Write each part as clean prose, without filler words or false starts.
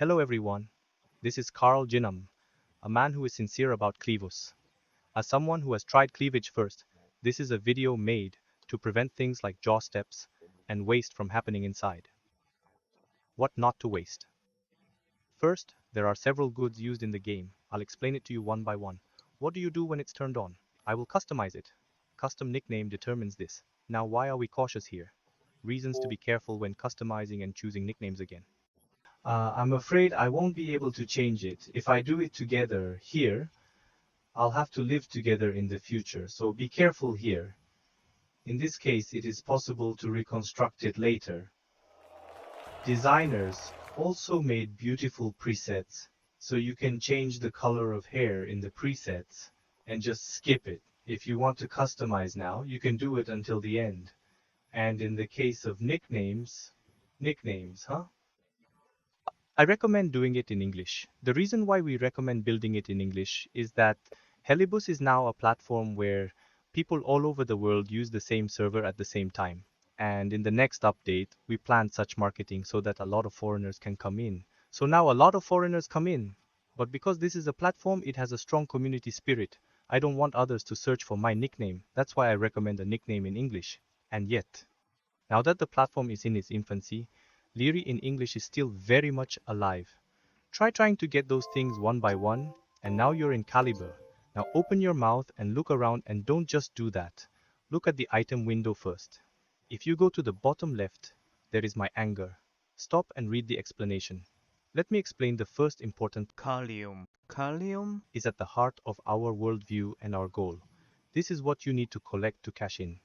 Hello everyone, this is Carl Ginam, a man who is sincere about cleavus. As someone who has tried cleavage first, this is a video made to prevent things like jaw steps and waste from happening inside. What not to waste. First, there are several goods used in the game. I'll explain it to you one by one. What do you do when it's turned on? I will customize it. Custom nickname determines this. Now why are we cautious here? Reasons to be careful when customizing and choosing nicknames again. I'm afraid I won't be able to change it. If I do it together here, I'll have to live together in the future, so be careful here. In this case, it is possible to reconstruct it later. Designers also made beautiful presets, so you can change the color of hair in the presets and just skip it. If you want to customize now, you can do it until the end. And in the case of nicknames, huh? I recommend doing it in English. The reason why we recommend building it in English is that Calibus is now a platform where people all over the world use the same server at the same time. And in the next update, we plan such marketing so that a lot of foreigners can come in. So now a lot of foreigners come in. But because this is a platform, it has a strong community spirit. I don't want others to search for my nickname. That's why I recommend a nickname in English. And yet, now that the platform is in its infancy, Leary in English is still very much alive. Try trying to get those things one by one, and now you're in Caliber. Now open your mouth and look around, and don't just do that. Look at the item window first. If you go to the bottom left, there is my anger. Stop and read the explanation. Let me explain the first important Calium. Calium? is at the heart of our worldview and our goal. This is what you need to collect to cash in.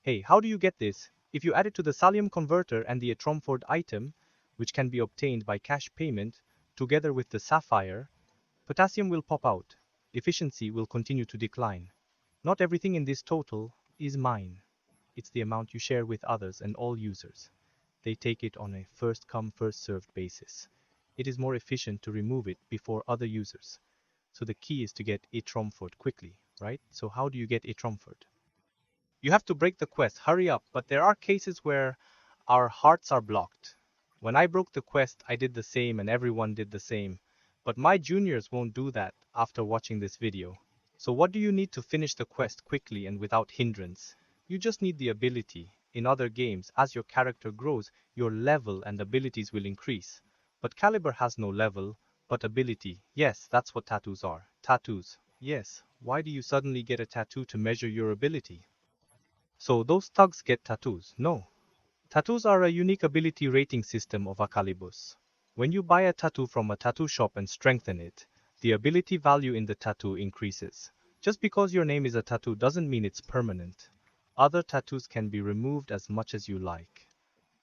Hey, how do you get this? If you add it to the Salium converter and the Etromford item, which can be obtained by cash payment, together with the sapphire, potassium will pop out. Efficiency will continue to decline. Not everything in this total is mine. It's the amount you share with others and all users. They take it on a first-come, first-served basis. It is more efficient to remove it before other users. So the key is to get Etromford quickly, right? So how do you get Etromford? You have to break the quest, hurry up, but there are cases where our hearts are blocked. When I broke the quest, I did the same and everyone did the same. But my juniors won't do that after watching this video. So what do you need to finish the quest quickly and without hindrance? You just need the ability. In other games, as your character grows, your level and abilities will increase. But Caliber has no level, but ability. Yes, that's what tattoos are. Tattoos. Yes. Why do you suddenly get a tattoo to measure your ability? So those thugs get tattoos? No. Tattoos are a unique ability rating system of a Calibus. When you buy a tattoo from a tattoo shop and strengthen it, the ability value in the tattoo increases. Just because your name is a tattoo doesn't mean it's permanent. Other tattoos can be removed as much as you like.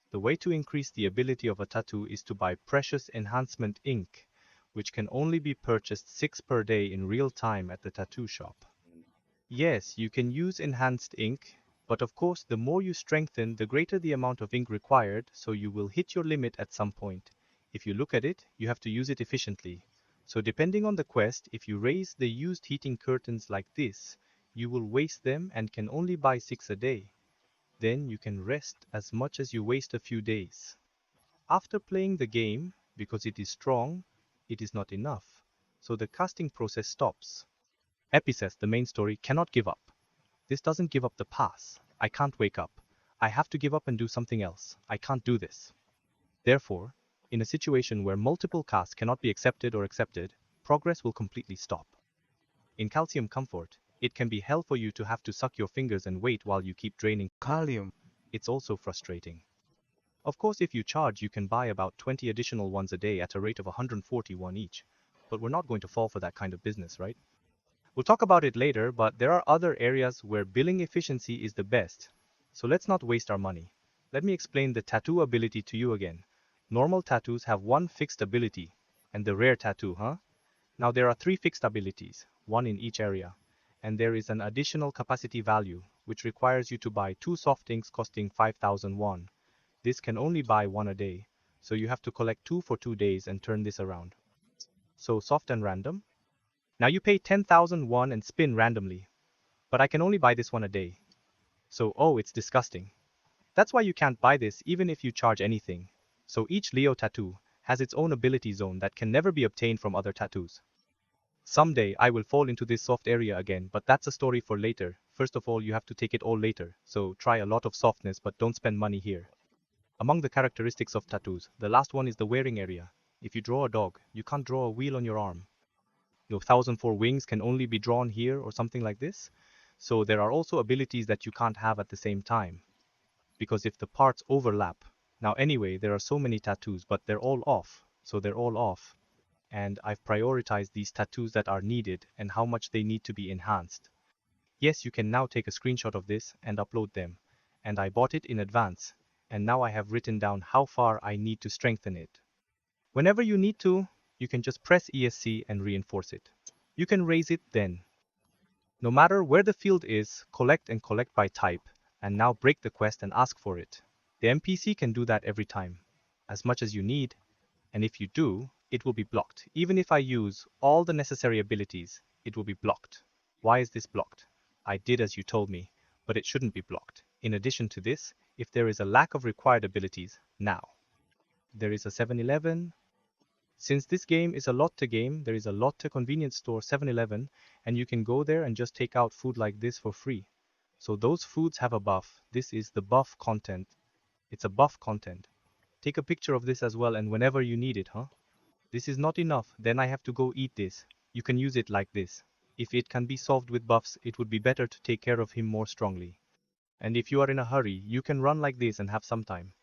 The way to increase the ability of a tattoo is to buy precious enhancement ink, which can only be purchased 6 per day in real time at the tattoo shop. Yes, you can use enhanced ink, but of course the more you strengthen, the greater the amount of ink required, so you will hit your limit at some point. If you look at it, you have to use it efficiently. So depending on the quest, if you raise the used heating curtains like this, you will waste them and can only buy 6 a day. Then you can rest as much as you waste a few days. After playing the game, because it is strong, it is not enough. So the casting process stops. Epi says the main story cannot give up. This doesn't give up the pass. I can't wake up. I have to give up and do something else. I can't do this. Therefore, in a situation where multiple casts cannot be accepted or accepted, progress will completely stop. In Calcium Comfort, it can be hell for you to have to suck your fingers and wait while you keep draining. Calium. It's also frustrating. Of course, if you charge, you can buy about 20 additional ones a day at a rate of 141 each. But we're not going to fall for that kind of business, right? We'll talk about it later, but there are other areas where billing efficiency is the best. So let's not waste our money. Let me explain the tattoo ability to you again. Normal tattoos have one fixed ability, and the rare tattoo, huh? Now there are 3 fixed abilities, one in each area. And there is an additional capacity value, which requires you to buy 2 soft inks costing 5,000 won. This can only buy 1 a day, so you have to collect 2 for 2 days and turn this around. So soft and random? Now you pay 10,000 won and spin randomly. But I can only buy this one a day. So, oh, it's disgusting. That's why you can't buy this even if you charge anything. So each Leo tattoo has its own ability zone that can never be obtained from other tattoos. Someday I will fall into this soft area again, but that's a story for later. First of all, you have to take it all later, so try a lot of softness but don't spend money here. Among the characteristics of tattoos, the last one is the wearing area. If you draw a dog, you can't draw a wheel on your arm. Your 1004 wings can only be drawn here or something like this. So there are also abilities that you can't have at the same time. Because if the parts overlap, now anyway, there are so many tattoos, but they're all off. So they're all off. And I've prioritized these tattoos that are needed and how much they need to be enhanced. Yes, you can now take a screenshot of this and upload them. And I bought it in advance. And now I have written down how far I need to strengthen it. Whenever you need to, you can just press ESC and reinforce it. You can raise it then. No matter where the field is, collect and collect by type, and now break the quest and ask for it. The NPC can do that every time, as much as you need, and if you do, it will be blocked. Even if I use all the necessary abilities, it will be blocked. Why is this blocked? I did as you told me, but it shouldn't be blocked. In addition to this, if there is a lack of required abilities, now. There is a 7-Eleven. Since this game is a Lotte game, there is a Lotte convenience store 7-Eleven, and you can go there and just take out food like this for free. So those foods have a buff. This is the buff content. It's a buff content. Take a picture of this as well, and whenever you need it, This is not enough, then I have to go eat this. You can use it like this. If it can be solved with buffs, it would be better to take care of him more strongly. And if you are in a hurry, you can run like this and have some time.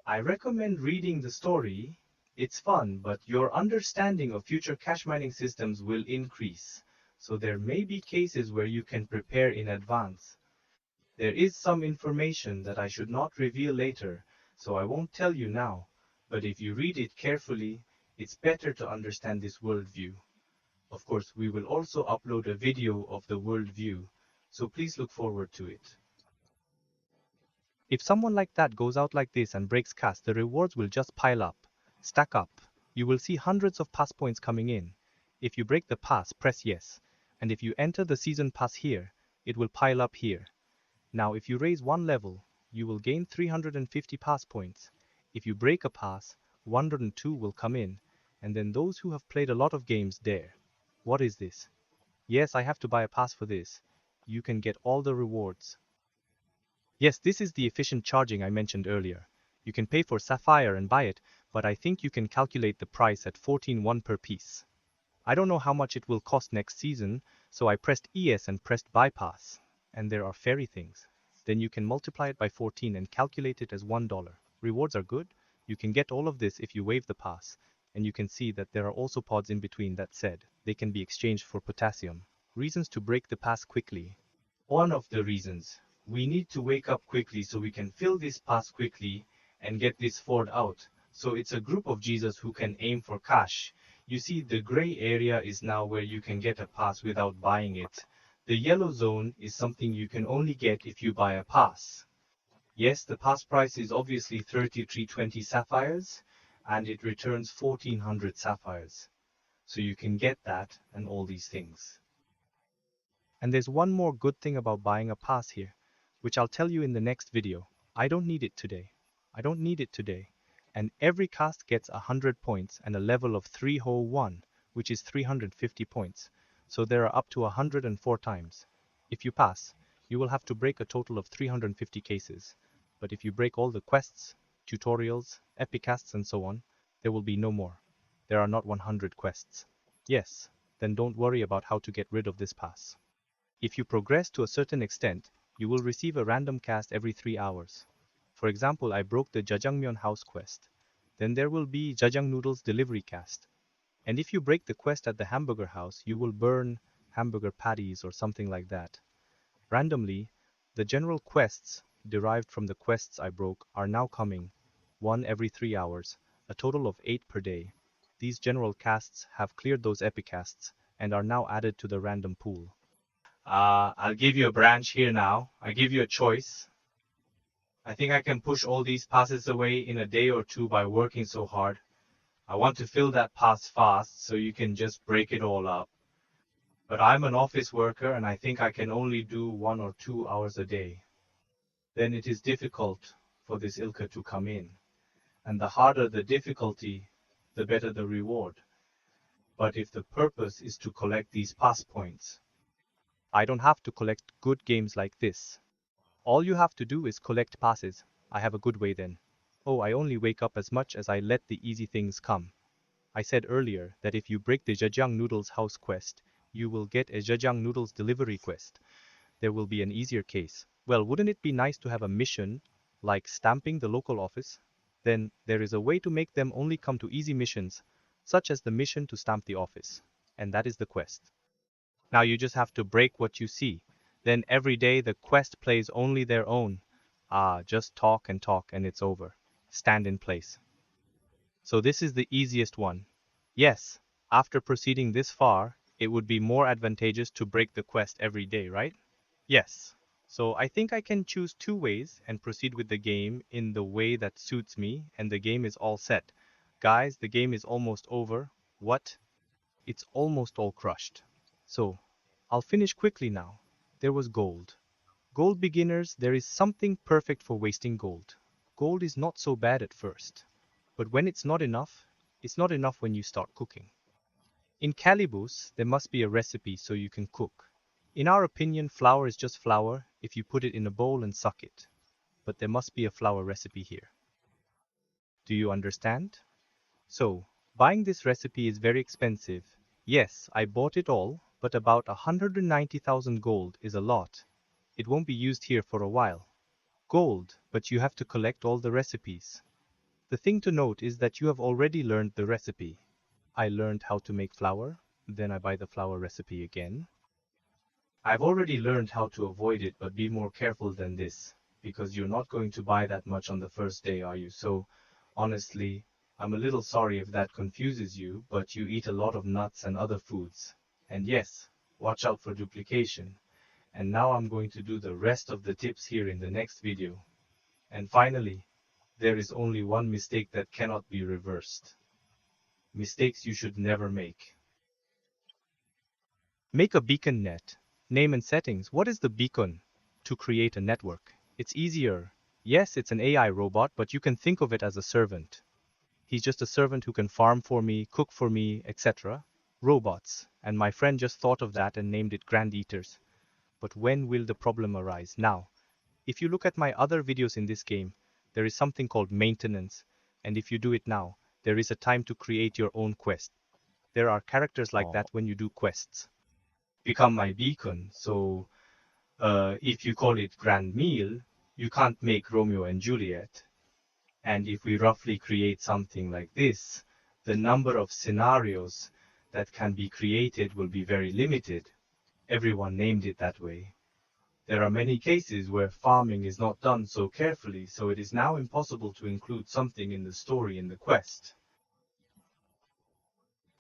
I recommend reading the story. It's fun, but your understanding of future cache mining systems will increase. So there may be cases where you can prepare in advance. There is some information that I should not reveal later, so I won't tell you now. But if you read it carefully, it's better to understand this worldview. Of course, we will also upload a video of the worldview, so please look forward to it. If someone like that goes out like this and breaks cast, the rewards will just pile up, stack up. You will see hundreds of pass points coming in. If you break the pass, press yes. And if you enter the season pass here, it will pile up here. Now if you raise one level, you will gain 350 pass points. If you break a pass, 102 will come in, and then those who have played a lot of games dare. What is this? Yes, I have to buy a pass for this. You can get all the rewards. Yes, this is the efficient charging I mentioned earlier. You can pay for Sapphire and buy it, but I think you can calculate the price at 14.1 per piece. I don't know how much it will cost next season, so I pressed ES and pressed bypass. And there are fairy things. Then you can multiply it by 14 and calculate it as $1. Rewards are good. You can get all of this if you waive the pass. And you can see that there are also pods in between that said they can be exchanged for potassium. Reasons to break the pass quickly. One of the reasons. We need to wake up quickly so we can fill this pass quickly and get this Ford out. So it's a group of Jesus who can aim for cash. You see, the gray area is now where you can get a pass without buying it. The yellow zone is something you can only get if you buy a pass. Yes, the pass price is obviously 3320 sapphires, and it returns 1400 sapphires. So you can get that and all these things. And there's one more good thing about buying a pass here, which I'll tell you in the next video. I don't need it today. I don't need it today. And every cast gets 100 points and a level of 301, which is 350 points. So there are up to 104 times. If you pass, you will have to break a total of 350 cases. But if you break all the quests, tutorials, epicasts and so on, there will be no more. There are not 100 quests. Yes, then don't worry about how to get rid of this pass. If you progress to a certain extent, you will receive a random cast every 3 hours. For example, I broke the Jajangmyeon house quest. Then there will be Jajang noodles delivery cast. And if you break the quest at the hamburger house, you will burn hamburger patties or something like that. Randomly, the general quests derived from the quests I broke are now coming, one every 3 hours, a total of 8 per day. These general casts have cleared those epicasts and are now added to the random pool. I'll give you a branch here now. I give you a choice. I think I can push all these passes away in a day or two by working so hard. I want to fill that pass fast so you can just break it all up. But I'm an office worker and I think I can only do 1 or 2 hours a day. Then it is difficult for this Ilka to come in. and the harder the difficulty, the better the reward. But if the purpose is to collect these pass points, I don't have to collect good games like this. All you have to do is collect passes. I have a good way then. Oh, I only wake up as much as I let the easy things come. I said earlier that if you break the Zhejiang Noodles house quest, you will get a Zhejiang Noodles delivery quest. There will be an easier case. Well, wouldn't it be nice to have a mission, like stamping the local office? Then, there is a way to make them only come to easy missions, such as the mission to stamp the office. And that is the quest. Now you just have to break what you see. Then every day the quest plays only their own. Ah, just talk and it's over. Stand in place. So this is the easiest one. Yes, after proceeding this far, it would be more advantageous to break the quest every day, right? Yes. So I think I can choose two ways and proceed with the game in the way that suits me, and the game is all set. Guys, the game is almost over. What? It's almost all crushed. So, I'll finish quickly now. There was gold. Gold beginners, there is something perfect for wasting gold. Gold is not so bad at first. But when it's not enough when you start cooking. In Calibus, there must be a recipe so you can cook. In our opinion, flour is just flour if you put it in a bowl and suck it. But there must be a flour recipe here. Do you understand? So, buying this recipe is very expensive. Yes, I bought it all, but about 190,000 gold is a lot. It won't be used here for a while. Gold, but you have to collect all the recipes. The thing to note is that you have already learned the recipe. I learned how to make flour, then I buy the flour recipe again. I've already learned how to avoid it, but be more careful than this, because you're not going to buy that much on the first day, are you? So, honestly, I'm a little sorry if that confuses you, but you eat a lot of nuts and other foods. And yes, watch out for duplication. And now I'm going to do the rest of the tips here in the next video. And finally, there is only one mistake that cannot be reversed. Mistakes you should never make. Make a beacon net. Name and settings. What is the beacon? To create a network. It's easier. Yes, it's an AI robot, but you can think of it as a servant. He's just a servant who can farm for me, cook for me, etc. Robots. And my friend just thought of that and named it Grand Eaters. But when will the problem arise? Now, if you look at my other videos in this game, there is something called maintenance. And if you do it now, there is a time to create your own quest. There are characters like that when you do quests. Become my beacon. So, if you call it Grand Meal, you can't make Romeo and Juliet. And if we roughly create something like this, the number of scenarios that can be created will be very limited. Everyone named it that way. There are many cases where farming is not done so carefully, so it is now impossible to include something in the story in the quest.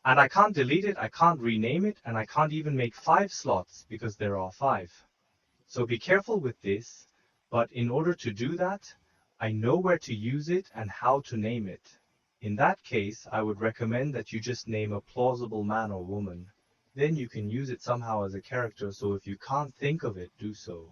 And I can't delete it, I can't rename it, and I can't even make 5 slots because there are 5. So be careful with this, but in order to do that, I know where to use it and how to name it. In that case, I would recommend that you just name a plausible man or woman. Then you can use it somehow as a character, so if you can't think of it, do so.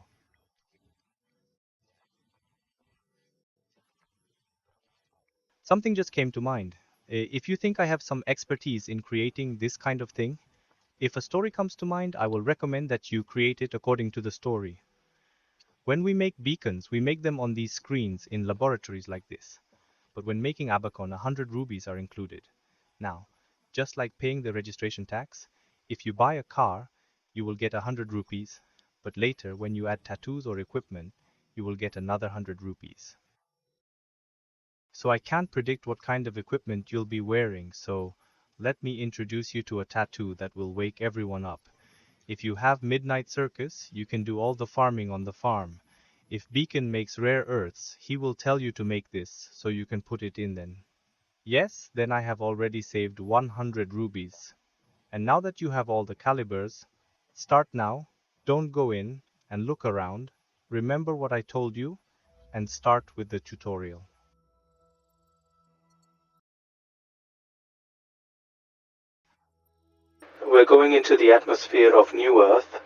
Something just came to mind. If you think I have some expertise in creating this kind of thing, if a story comes to mind, I will recommend that you create it according to the story. When we make beacons, we make them on these screens in laboratories like this. But when making Abacon, 100 rubies are included. Now, just like paying the registration tax, if you buy a car, you will get 100 rupees, but later when you add tattoos or equipment, you will get another 100 rupees. So I can't predict what kind of equipment you'll be wearing, so let me introduce you to a tattoo that will wake everyone up. If you have Midnight Circus, you can do all the farming on the farm. If Beacon makes rare earths, he will tell you to make this, so you can put it in then. Yes, then I have already saved 100 rubies. And now that you have all the calibers, start now, don't go in, and look around, remember what I told you, and start with the tutorial. We're going into the atmosphere of New Earth.